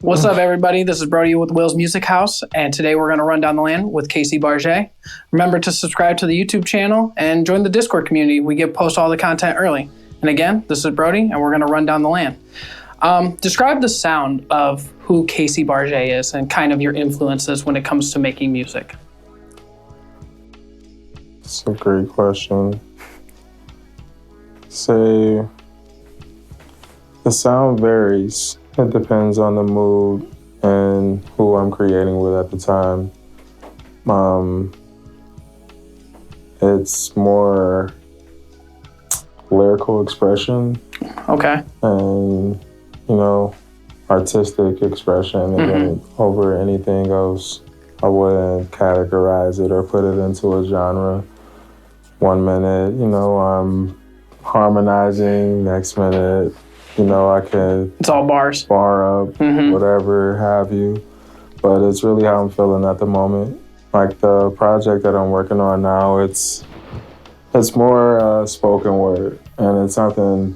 What's up, everybody? This is Brody with Will's Music House, and today we're going to run down the land with Bargé. Remember to subscribe to the YouTube channel and join the Discord community. We post all the content early. And again, this is Brody, and we're going to run down the land. Describe the sound of who Bargé is and kind of your influences when it comes to making music. That's a great question. Say, the sound varies. It depends on the mood and who I'm creating with at the time. It's more lyrical expression. Okay. And, artistic expression. And over anything else, I wouldn't categorize it or put it into a genre. 1 minute, I'm harmonizing. Next minute, I could... It's all bars. Bar up, whatever have you. But it's really how I'm feeling at the moment. Like the project that I'm working on now, it's more spoken word. And it's something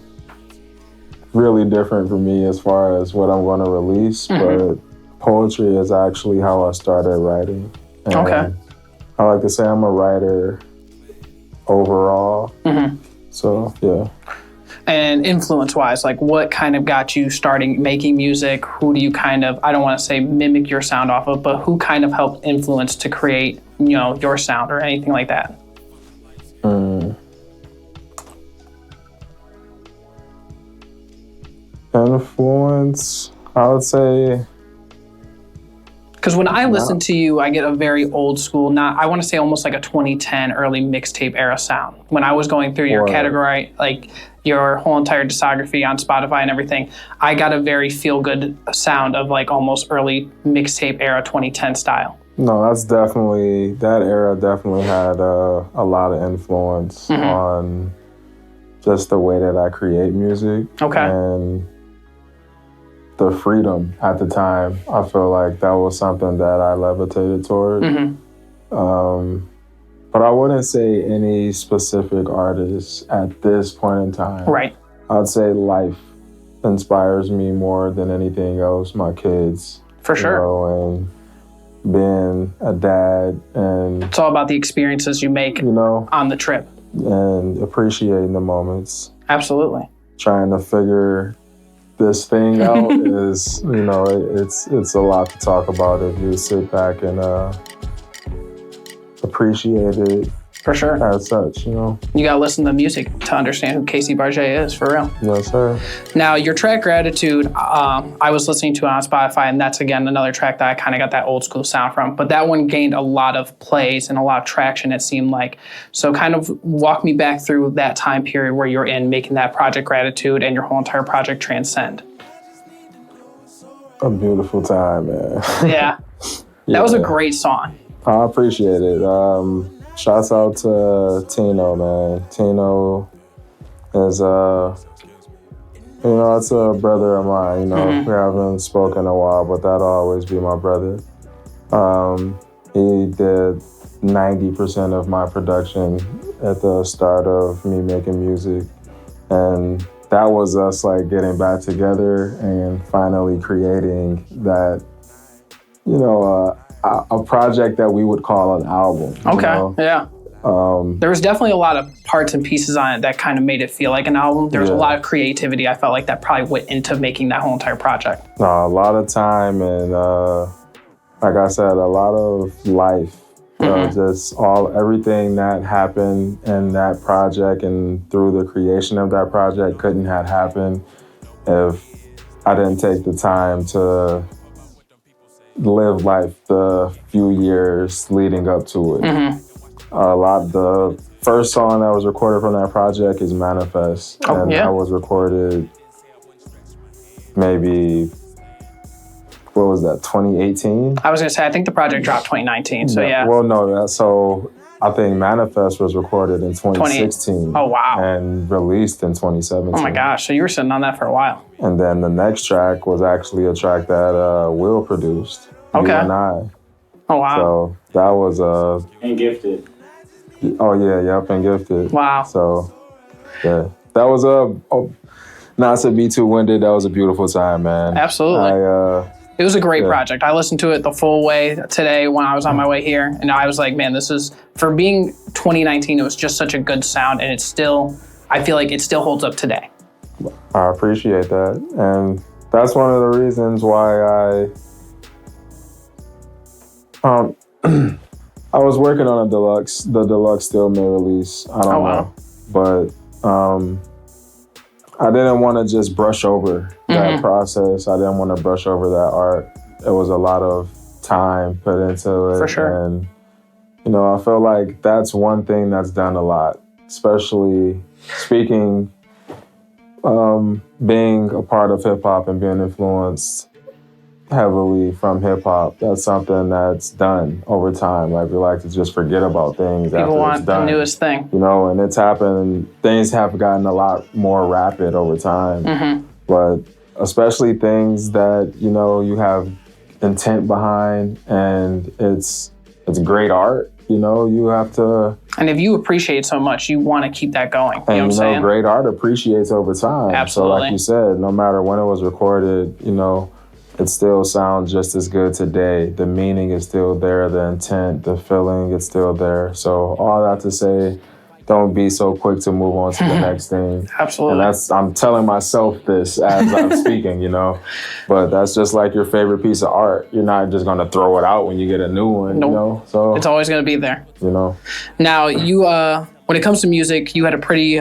really different for me as far as what I'm going to release. But poetry is actually how I started writing. And okay. I like to say I'm a writer overall. So, yeah. And influence-wise, like what kind of got you starting making music? Who do you kind of, I don't want to say mimic your sound off of, but who kind of helped influence to create, your sound or anything like that? Influence, I would say... Because when I listen to you, I get a very old school, I want to say almost like a 2010 early mixtape era sound. When I was going through your category, like your whole entire discography on Spotify and everything, I got a very feel-good sound of like almost early mixtape era 2010 style. No, that era definitely had a lot of influence on just the way that I create music. Okay. And the freedom at the time, I feel like that was something that I levitated toward. But I wouldn't say any specific artist at this point in time. Right. I'd say life inspires me more than anything else, my kids. For sure. And being a dad, and it's all about the experiences you make on the trip. And appreciating the moments. Absolutely. Trying to figure this thing out is, it's a lot to talk about if you sit back and appreciate it. For sure. As such, You gotta listen to music to understand who Bargé is, for real. Yes, sir. Now, your track Gratitude, I was listening to it on Spotify, and that's, again, another track that I kind of got that old school sound from. But that one gained a lot of plays and a lot of traction, it seemed like. So kind of walk me back through that time period where you're in making that project Gratitude and your whole entire project Transcend. A beautiful time, man. Yeah. That was a great song. I appreciate it. Shouts out to Tino, man. Tino is, it's a brother of mine. We haven't spoken in a while, but that'll always be my brother. He did 90% of my production at the start of me making music. And that was us like getting back together and finally creating that, a project that we would call an album. Okay, yeah. There was definitely a lot of parts and pieces on it that kind of made it feel like an album. There was a lot of creativity. I felt like that probably went into making that whole entire project. A lot of time and, like I said, a lot of life. Just everything that happened in that project and through the creation of that project couldn't have happened if I didn't take the time to live life the few years leading up to it. The first song that was recorded from that project is Manifest. That was recorded maybe, what was that, 2018? I was going to say, I think the project dropped 2019, so yeah. Well, no, so I think Manifest was recorded in 2016. Oh, wow. And released in 2017. Oh my gosh, so you were sitting on that for a while. And then the next track was actually a track that Will produced. Okay. You and I. Oh, wow. So that was And Gifted. Oh, yeah, yep, and Gifted. Wow. So, yeah. That was not to be too winded, that was a beautiful time, man. Absolutely. It was a great project. I listened to it the full way today when I was on my way here, and I was like, man, this is, for being 2019, it was just such a good sound, and it's still, I feel like it still holds up today. I appreciate that. And that's one of the reasons why I was working on the deluxe still may release. I don't know. But I didn't want to just brush over that process. I didn't want to brush over that art. It was a lot of time put into it. For sure. And, you know, I feel like that's one thing that's done a lot, especially speaking, being a part of hip hop and being influenced heavily from hip hop. That's something that's done over time. Like, we like to just forget about things after it's done. People want the newest thing. You know, and it's happened. Things have gotten a lot more rapid over time. But especially things that, you know, you have intent behind, and it's great art. You know, you have to. And if you appreciate so much, you want to keep that going. You know what I'm saying? Great art appreciates over time. Absolutely. So like you said, no matter when it was recorded, you know, it still sounds just as good today. The meaning is still there, the intent, the feeling is still there. So all that to say, don't be so quick to move on to the next thing. Absolutely. And I'm telling myself this as I'm speaking, you know. But that's just like your favorite piece of art. You're not just gonna throw it out when you get a new one, nope. You know. So it's always gonna be there. You know. Now you when it comes to music, you had a pretty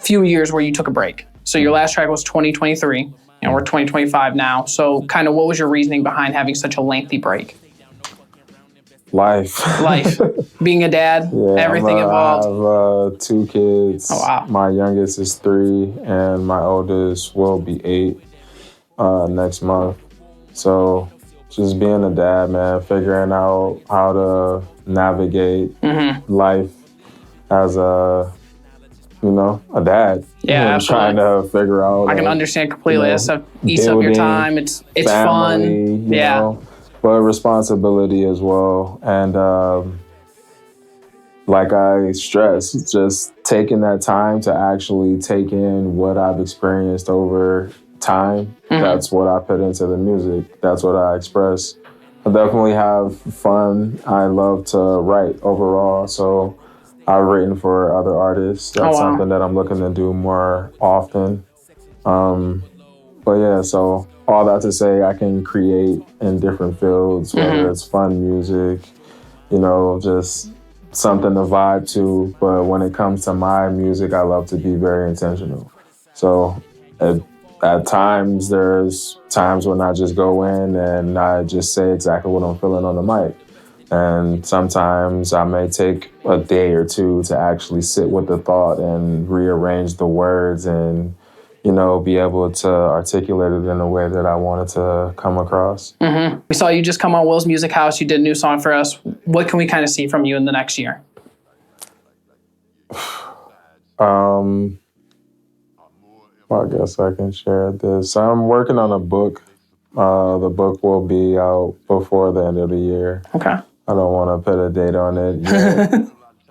few years where you took a break. So your last track was 2023. And we're 2025 now. So kind of what was your reasoning behind having such a lengthy break? Life. Being a dad, everything involved. I have 2 kids. Oh, wow. My youngest is 3 and my oldest will be 8 next month. So just being a dad, man, figuring out how to navigate life as a dad. Yeah, absolutely. Trying to figure out. I can understand completely. That stuff eats up your time. It's family, fun. You know, but responsibility as well. And like I stress, just taking that time to actually take in what I've experienced over time. That's what I put into the music. That's what I express. I definitely have fun. I love to write overall. So I've written for other artists. That's something that I'm looking to do more often. But yeah, so all that to say, I can create in different fields, whether it's fun music, you know, just something to vibe to. But when it comes to my music, I love to be very intentional. So at times, there's times when I just go in and I just say exactly what I'm feeling on the mic. And sometimes I may take a day or 2 to actually sit with the thought and rearrange the words and, you know, be able to articulate it in a way that I wanted to come across. We saw you just come on Will's Music House. You did a new song for us. What can we kind of see from you in the next year? Well, I guess I can share this. I'm working on a book. The book will be out before the end of the year. Okay. I don't want to put a date on it yet.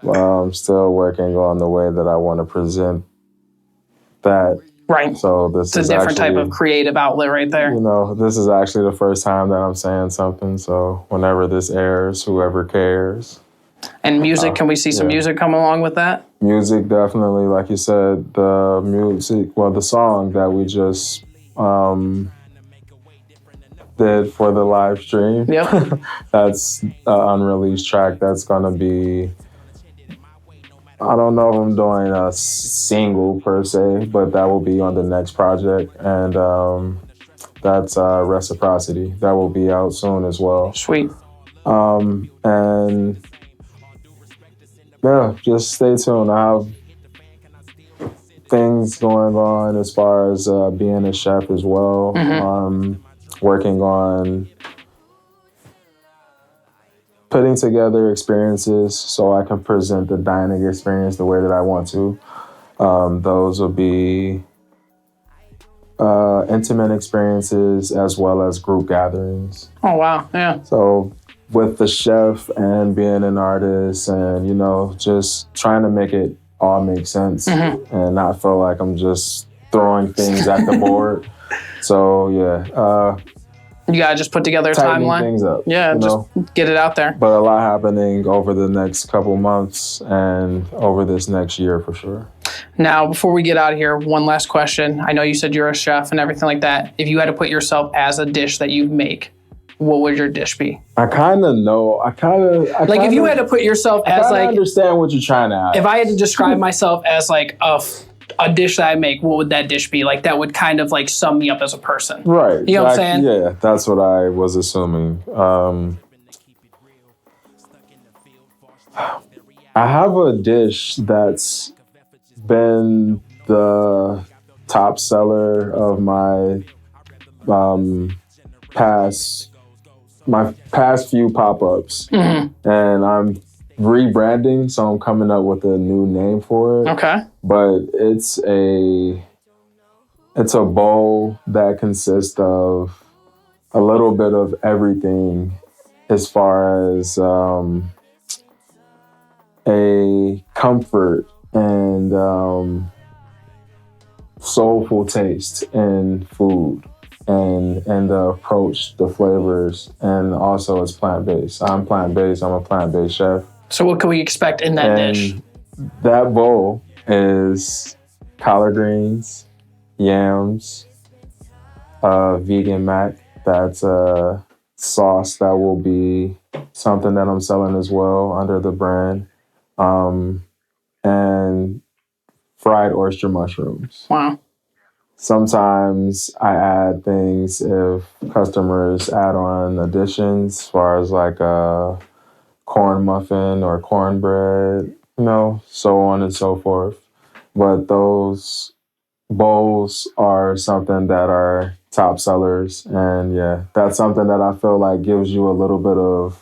I'm still working on the way that I want to present that. Right. So this is a different type of creative outlet right there. You know, this is actually the first time that I'm saying something. So whenever this airs, whoever cares. And music, can we see some music come along with that? Music, definitely. Like you said, the song that we just did for the live stream. Yep. That's an unreleased track that's gonna be, I don't know if I'm doing a single per se, but that will be on the next project. And that's Reciprocity. That will be out soon as well. Sweet. And yeah, just stay tuned. I have things going on as far as being a chef as well. Working on putting together experiences so I can present the dining experience the way that I want to. Those will be intimate experiences as well as group gatherings. Oh, wow. Yeah. So with the chef and being an artist and, you know, just trying to make it all make sense and not feel like I'm just throwing things at the board. So, yeah, You gotta just put together a tightening timeline. things up. Yeah, just get it out there. But a lot happening over the next couple months and over this next year for sure. Now, before we get out of here, one last question. I know you said you're a chef and everything like that. If you had to put yourself as a dish that you make, what would your dish be? I kind of know. Like if you had to put yourself as like, I understand what you're trying to ask. If I had to describe myself as like a dish that I make, what would that dish be? Like that would kind of like sum me up as a person. Right. You know what I'm saying? Yeah, that's what I was assuming. I have a dish that's been the top seller of my past few pop-ups. Mm-hmm. And I'm rebranding, so I'm coming up with a new name for it. Okay. But it's a bowl that consists of a little bit of everything as far as a comfort and soulful taste in food and the approach, the flavors, and also it's plant-based. I'm plant-based. I'm a plant-based chef. So what can we expect in that dish? That bowl is collard greens, yams, vegan mac. That's a sauce that will be something that I'm selling as well under the brand. And fried oyster mushrooms. Wow. Sometimes I add things if customers add on additions, as far as like a corn muffin or cornbread, so on and so forth. But those bowls are something that are top sellers. And yeah, that's something that I feel like gives you a little bit of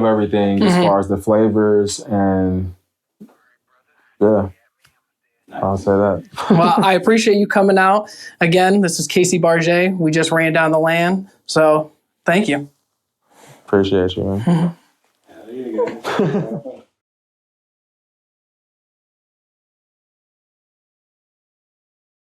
everything as far as the flavors and yeah. I'll say that. Well, I appreciate you coming out. Again, this is Casey Bargé. We just ran down the land. So thank you. Appreciate you, man. There you go.